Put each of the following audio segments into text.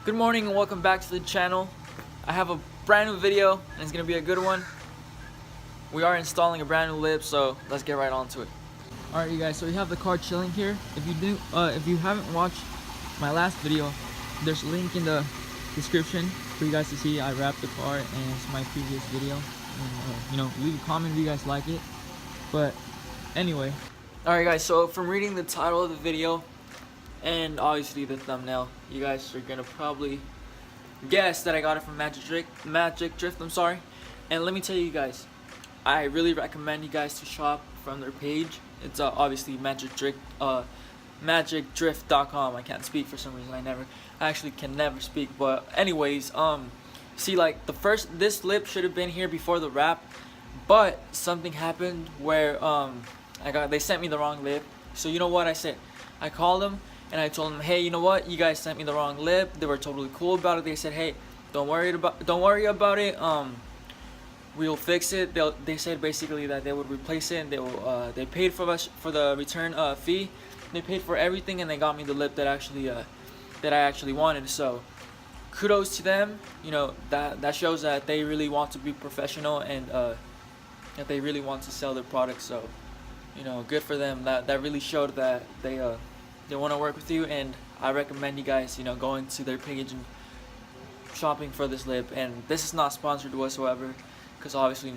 Good morning and welcome back to the channel. I have a brand new video and it's gonna be a good one. We are installing a brand new lip, so let's get right on to it. Alright you guys, so we have the car chilling here. If you haven't watched my last video, there's a link in the description for you guys to see. I wrapped the car and it's my previous video. And, leave a comment if you guys like it. But anyway, alright guys, so from reading the title of the video and obviously the thumbnail, you guys are gonna probably guess that I got it from Magic Drift. I'm sorry. And let me tell you guys, I really recommend you guys to shop from their page. It's obviously magicdrift.com. I can't speak for some reason. I actually can never speak. But anyways, see, like this lip should have been here before the wrap, but something happened where they sent me the wrong lip. So you know what I said? I called them and I told them, hey, you know what? You guys sent me the wrong lip. They were totally cool about it. They said, hey, don't worry about it. We'll fix it. They said basically that they would replace it. And they paid for the return fee. They paid for everything and they got me the lip that I actually wanted. So kudos to them. You know, that shows that they really want to be professional and that they really want to sell their product. So, you know, good for them. That really showed that they want to work with you, and I recommend you guys, going to their page and shopping for this lip. And this is not sponsored whatsoever, because obviously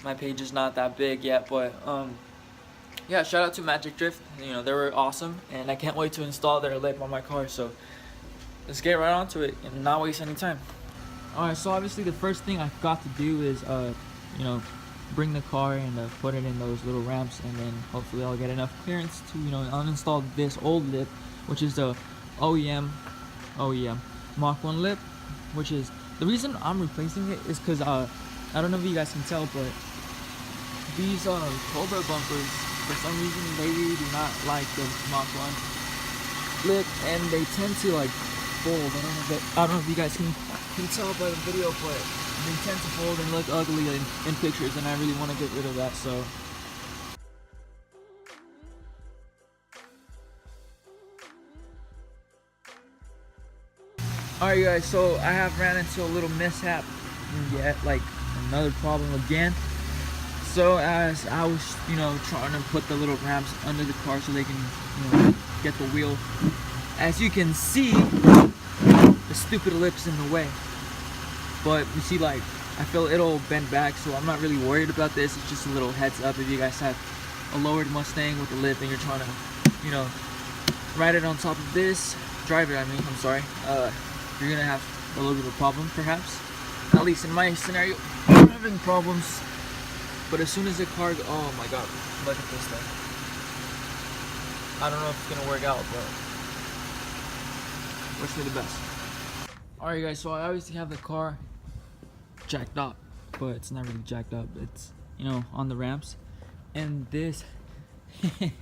my page is not that big yet. But yeah, shout out to Magic Drift. They were awesome, and I can't wait to install their lip on my car. So let's get right on to it and not waste any time. Alright, so obviously the first thing I've got to do is bring the car and put it in those little ramps, and then hopefully I'll get enough clearance to uninstall this old lip, which is the OEM Mach 1 lip. Which is the reason I'm replacing it is because I don't know if you guys can tell, but these Cobra bumpers, for some reason, they really do not like the Mach 1 lip, and they tend to like fold. I don't know if you guys can tell by the video, but they tend to fold and look ugly in pictures, and I really want to get rid of that. So alright guys, so I have ran into a little mishap and yet like another problem again. So as I was trying to put the little ramps under the car so they can get the wheel, as you can see, the stupid lip's in the way. But you see, like, I feel it'll bend back, so I'm not really worried about this. It's just a little heads up if you guys have a lowered Mustang with a lip and you're trying to ride it on top of this, drive it, I'm sorry, you're gonna have a little bit of a problem, perhaps. At least in my scenario, I'm having problems. But as soon as the car oh my god, look at this thing. I don't know if it's gonna work out, but wish me the best. Alright guys, so I obviously have the car jacked up, but it's not really jacked up. It's on the ramps, and this okay,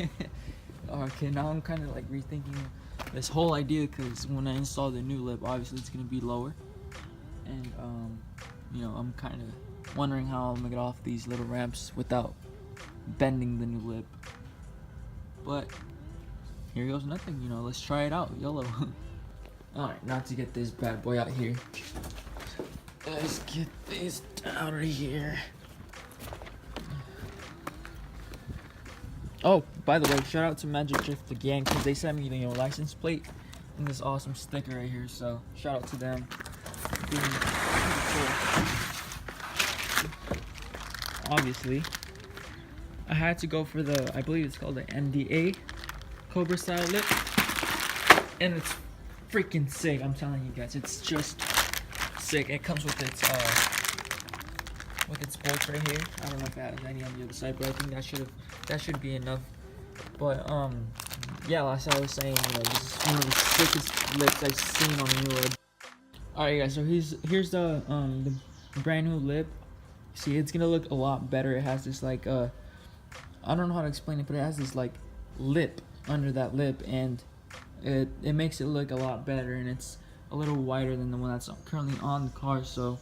now I'm kind of like rethinking this whole idea, because when I install the new lip, obviously it's gonna be lower, and I'm kind of wondering how I'm gonna get off these little ramps without bending the new lip. But here goes nothing. Let's try it out. YOLO. Alright, now to get this bad boy out here. Let's get this out of here. Oh, by the way, shout out to Magic Drift again, because they sent me the license plate and this awesome sticker right here. So shout out to them. Obviously, I had to go for I believe it's called the MDA Cobra style lip, and it's freaking sick. I'm telling you guys, it's just sick. It comes with its bolts right here. I don't know if it has any on the other side, but I think that should be enough. But yeah, like I was saying, this is one of the sickest lips I've seen on the new lip. Alright guys, so here's the brand new lip. See, it's gonna look a lot better. It has this like I don't know how to explain it, but it has this like lip under that lip, and it makes it look a lot better, and it's a little wider than the one that's currently on the car. So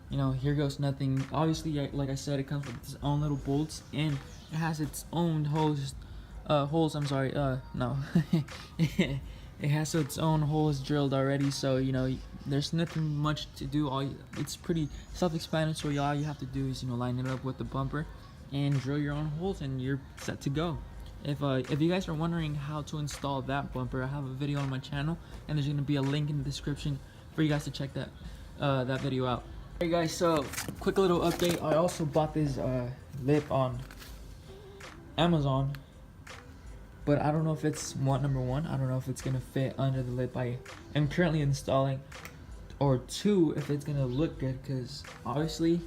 here goes nothing. Obviously, like I said, it comes with its own little bolts, and it has its own holes. I'm sorry, no. it has its own holes drilled already, so you know there's nothing much to do. It's pretty self-explanatory. All you have to do is line it up with the bumper and drill your own holes, and you're set to go. If you guys are wondering how to install that bumper, I have a video on my channel, and there's gonna be a link in the description for you guys to check that video out. Alright guys, so quick little update. I also bought this lip on Amazon, but I don't know if it's number one, I don't know if it's gonna fit under the lip I am currently installing, or two, if it's gonna look good, because obviously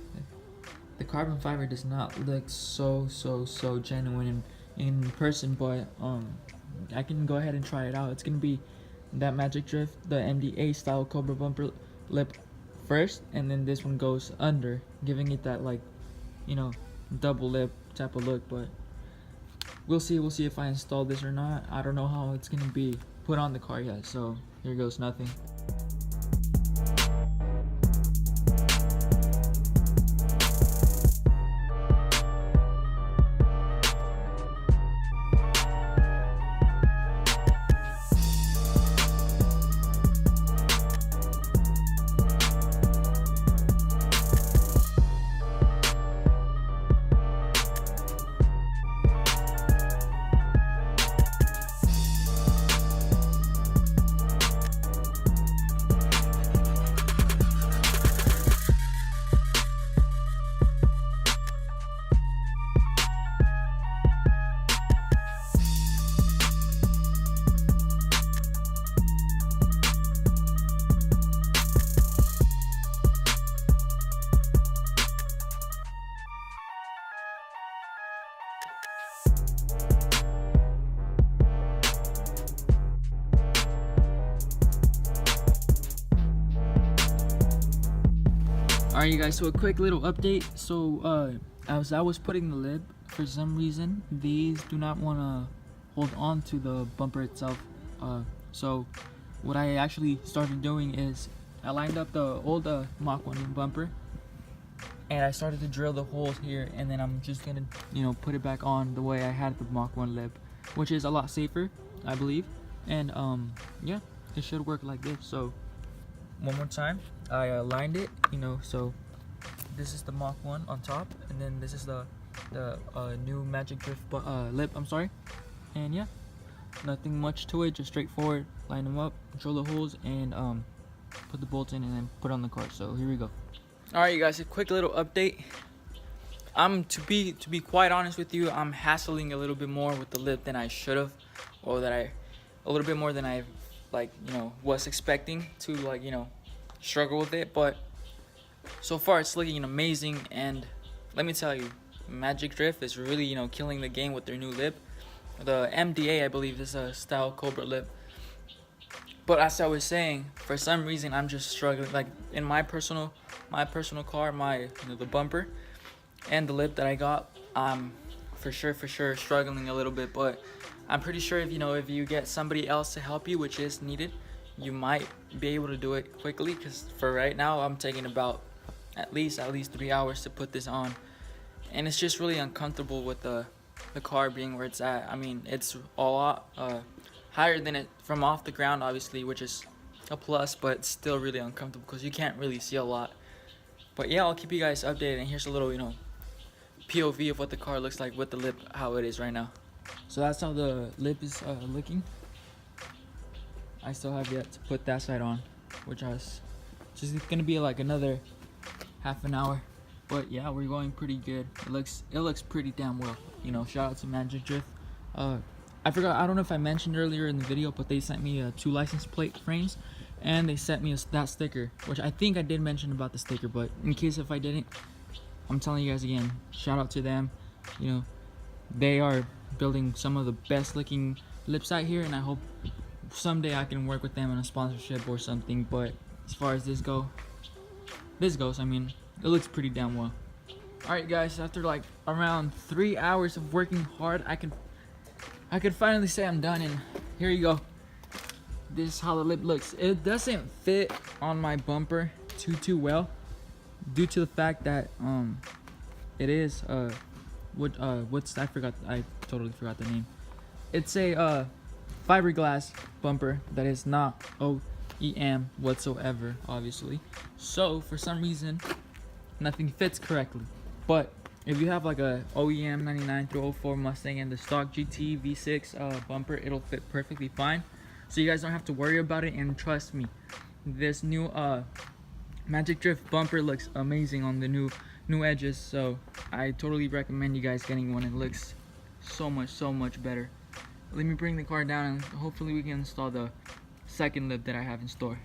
the carbon fiber does not look so genuine in person. But I can go ahead and try it out. It's gonna be that Magic Drift, the MDA style Cobra bumper lip first, and then this one goes under, giving it that double lip type of look. But we'll see if I install this or not. I don't know how it's gonna be put on the car yet, so here goes nothing. Alright you guys, so a quick little update. So as I was putting the lip, for some reason these do not want to hold on to the bumper itself. So what I actually started doing is I lined up the old Mach 1 bumper, and I started to drill the holes here, and then I'm just gonna put it back on the way I had the Mach 1 lip, which is a lot safer, I believe. And yeah, it should work like this. So one more time, I lined it, so this is the Mach 1 on top, and then this is the new Magic Drift lip, I'm sorry. And yeah, nothing much to it, just straightforward. Line them up, drill the holes, and put the bolts in, and then put on the car. So here we go. Alright you guys, a quick little update. To be quite honest with you, I'm hassling a little bit more with the lip than I should have, or a little bit more than I was expecting to struggle with it. But so far it's looking amazing, and let me tell you, Magic Drift is really killing the game with their new lip. The MDA, I believe, is a style Cobra lip. But as I was saying, for some reason I'm just struggling. Like in my personal car, the bumper and the lip that I got, I'm for sure struggling a little bit. But I'm pretty sure if you get somebody else to help you, which is needed, you might be able to do it quickly. Because for right now, I'm taking about at least 3 hours to put this on, and it's just really uncomfortable with the car being where it's at. I mean, it's a lot higher than it from off the ground, obviously, which is a plus, but it's still really uncomfortable because you can't really see a lot. But yeah, I'll keep you guys updated, and here's a little POV of what the car looks like with the lip, how it is right now. So that's how the lip is looking. I still have yet to put that side on, which is just gonna be like another half an hour. But yeah, we're going pretty good. It looks pretty damn well. Shout out to Magic Drift. I don't know if I mentioned earlier in the video, but they sent me 2 license plate frames, and they sent me that sticker, which I think I did mention about the sticker, but in case if I didn't, I'm telling you guys again, shout out to them. They are building some of the best looking lips out here, and I hope someday I can work with them in a sponsorship or something. But as far as this goes, I mean, it looks pretty damn well. Alright guys, after like around 3 hours of working hard, I could finally say I'm done, and here you go. This is how the lip looks. It doesn't fit on my bumper too well, due to the fact that it is I totally forgot the name. It's a fiberglass bumper that is not OEM whatsoever, obviously. So for some reason, nothing fits correctly. But if you have like a OEM 99 through 04 Mustang and the stock GT V6 bumper, it'll fit perfectly fine. So you guys don't have to worry about it, and trust me, this new Magic Drift bumper looks amazing on the new edges. So I totally recommend you guys getting one. It looks so much better. Let me bring the car down and hopefully we can install the second lip that I have in store.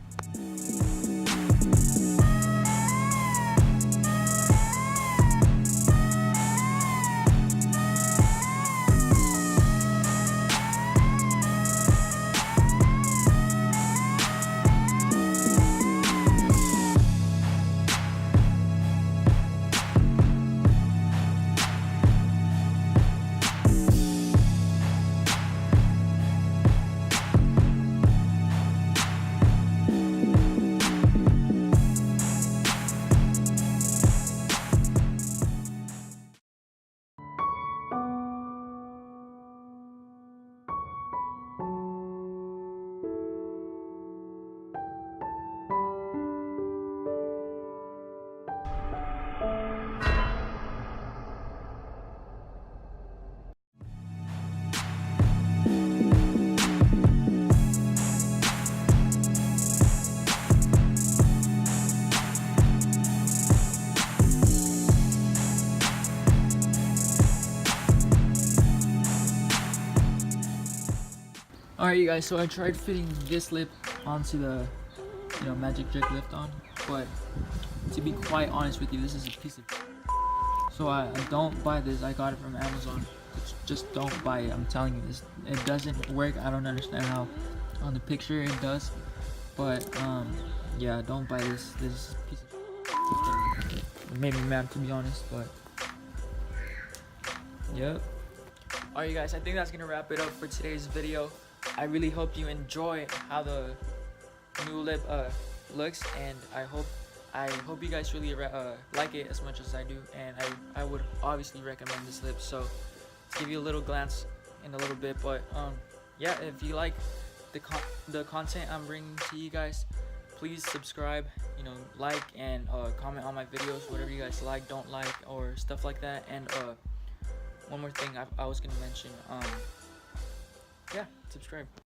Alright, you guys, so I tried fitting this lip onto the Magic Drift lift on, but to be quite honest with you, this is a piece of so I don't buy this. I got it from Amazon. Just don't buy it. I'm telling you, this it doesn't work. I don't understand how on the picture it does, but yeah, don't buy this. This piece of it made me mad, to be honest, but yep. Alright, you guys, I think that's gonna wrap it up for today's video. I really hope you enjoy how the new lip looks, and I hope you guys really like it as much as I do, and I would obviously recommend this lip. So to give you a little glance in a little bit, but yeah, if you like the content I'm bringing to you guys, please subscribe, like and comment on my videos, whatever you guys like, don't like, or stuff like that. And one more thing I was gonna mention, yeah, subscribe.